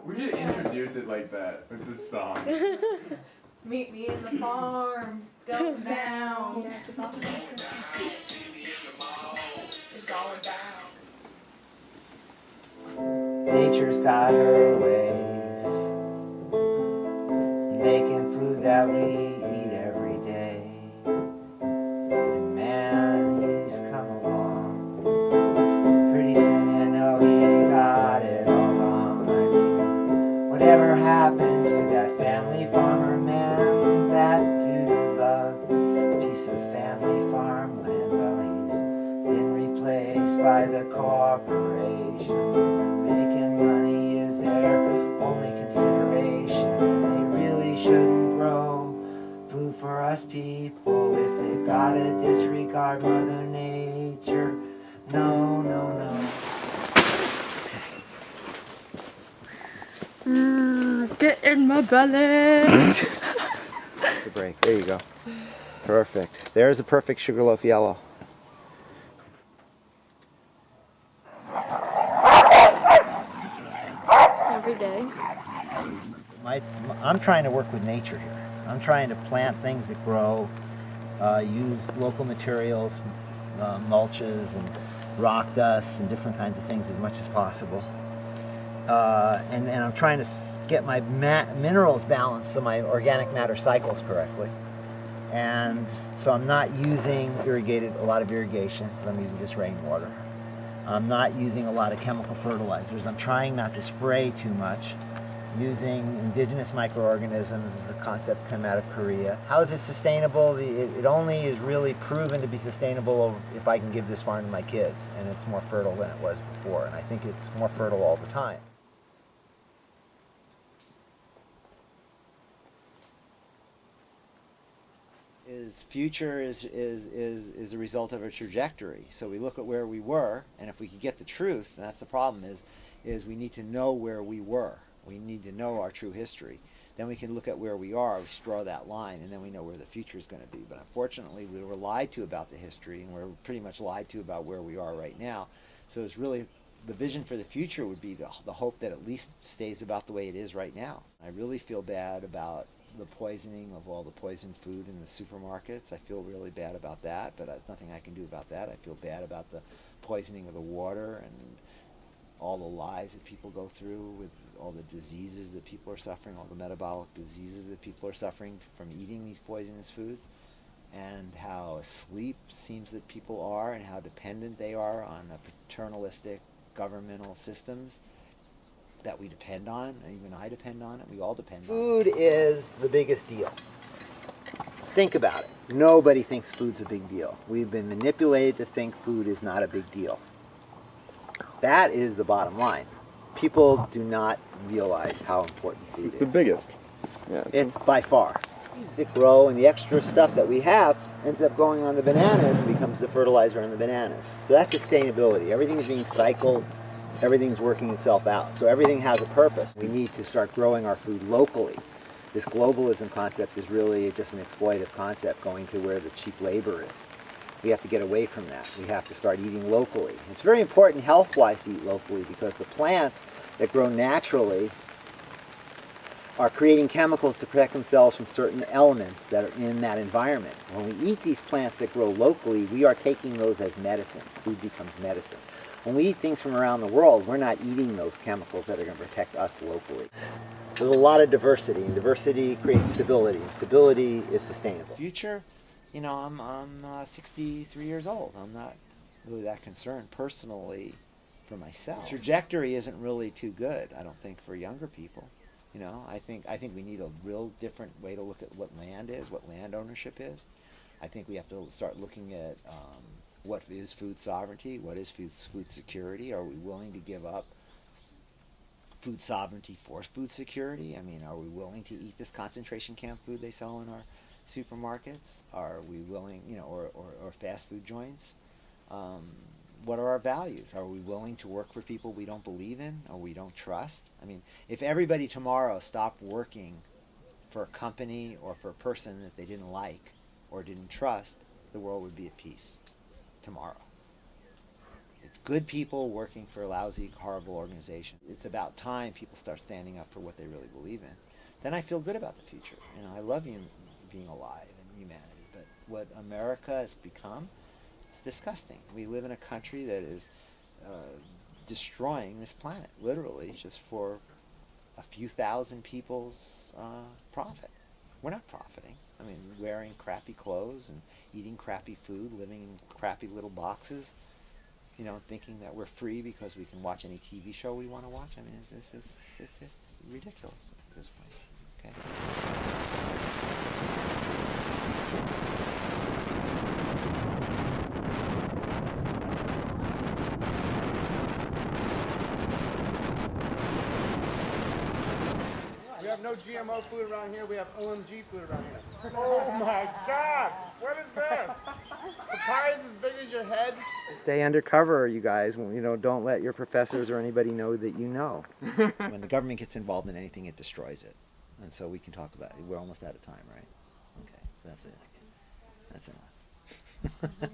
We should introduce it like that with this song. Meet me in the farm. It's going down. It's going down. Nature's got her ways, making food that we eat every day. And man, he's come along. Pretty soon you know he got it all wrong. I mean, whatever happened to that family farmer man that do love a piece of family farmland? Well, he's been replaced by the corporations. Making money is their only consideration. They really shouldn't grow food for us people if they've got to disregard Mother Nature. No, no, no. Get in my belly. The break. There you go. Perfect. There's a perfect sugarloaf yellow. Every day. I'm trying to work with nature here. I'm trying to plant things that grow, use local materials, mulches and rock dust and different kinds of things as much as possible. And I'm trying to get my minerals balanced so my organic matter cycles correctly. And so I'm not using a lot of irrigation, I'm using just rainwater. I'm not using a lot of chemical fertilizers. I'm trying not to spray too much. Using indigenous microorganisms is a concept that came out of Korea. How is it sustainable? It only is really proven to be sustainable if I can give this farm to my kids, and it's more fertile than it was before, and I think it's more fertile all the time. Future is a result of a trajectory. So we look at where we were, and if we could get the truth, and that's the problem, is we need to know where we were. We need to know our true history. Then we can look at where we are, we draw that line, and then we know where the future is going to be. But unfortunately, we were lied to about the history, and we're pretty much lied to about where we are right now. So it's really, the vision for the future would be the hope that at least stays about the way it is right now. I really feel bad about the poisoning of all the poisoned food in the supermarkets. I feel really bad about that, but there's nothing I can do about that. I feel bad about the poisoning of the water and all the lies that people go through with all the diseases that people are suffering, all the metabolic diseases that people are suffering from eating these poisonous foods, and how asleep seems that people are and how dependent they are on the paternalistic governmental systems that we depend on. Even I depend on it. We all depend on it. Food is the biggest deal. Think about it. Nobody thinks food's a big deal. We've been manipulated to think food is not a big deal. That is the bottom line. People do not realize how important food is. It's the biggest. Yeah. It's by far. The grow and the extra stuff that we have ends up going on the bananas and becomes the fertilizer on the bananas. So that's sustainability. Everything is being cycled. Everything's working itself out. So everything has a purpose. We need to start growing our food locally. This globalism concept is really just an exploitative concept going to where the cheap labor is. We have to get away from that. We have to start eating locally. It's very important health-wise to eat locally because the plants that grow naturally are creating chemicals to protect themselves from certain elements that are in that environment. When we eat these plants that grow locally, we are taking those as medicines. Food becomes medicine. When we eat things from around the world, we're not eating those chemicals that are going to protect us locally. There's a lot of diversity, and diversity creates stability, and stability is sustainable. Future, you know, I'm 63 years old. I'm not really that concerned personally for myself. The trajectory isn't really too good, I don't think, for younger people. You know, I think we need a real different way to look at what land is, what land ownership is. I think we have to start looking at what is food sovereignty, what is food security. Are we willing to give up food sovereignty for food security? I mean, are we willing to eat this concentration camp food they sell in our supermarkets? Are we willing, you know, or fast food joints? What are our values? Are we willing to work for people we don't believe in or we don't trust? I mean, if everybody tomorrow stopped working for a company or for a person that they didn't like or didn't trust, the world would be at peace tomorrow. good people working for a lousy, horrible organization. It's about time people start standing up for what they really believe in. Then I feel good about the future. I love being alive and humanity. But what America has become, it's disgusting. We live in a country that is destroying this planet, literally, just for a few thousand people's profit. We're not profiting. I mean, wearing crappy clothes and eating crappy food, living in crappy little boxes, thinking that we're free because we can watch any TV show we want to watch. I mean, it's ridiculous at this point. Okay. We have no GMO food around here. We have OMG food around here. Oh my God! What is this? Papaya is as big as your head. Stay undercover, you guys. Don't let your professors or anybody know that you know. When the government gets involved in anything, it destroys it. And so we can talk about it. We're almost out of time, right? Okay, so that's it. That's enough.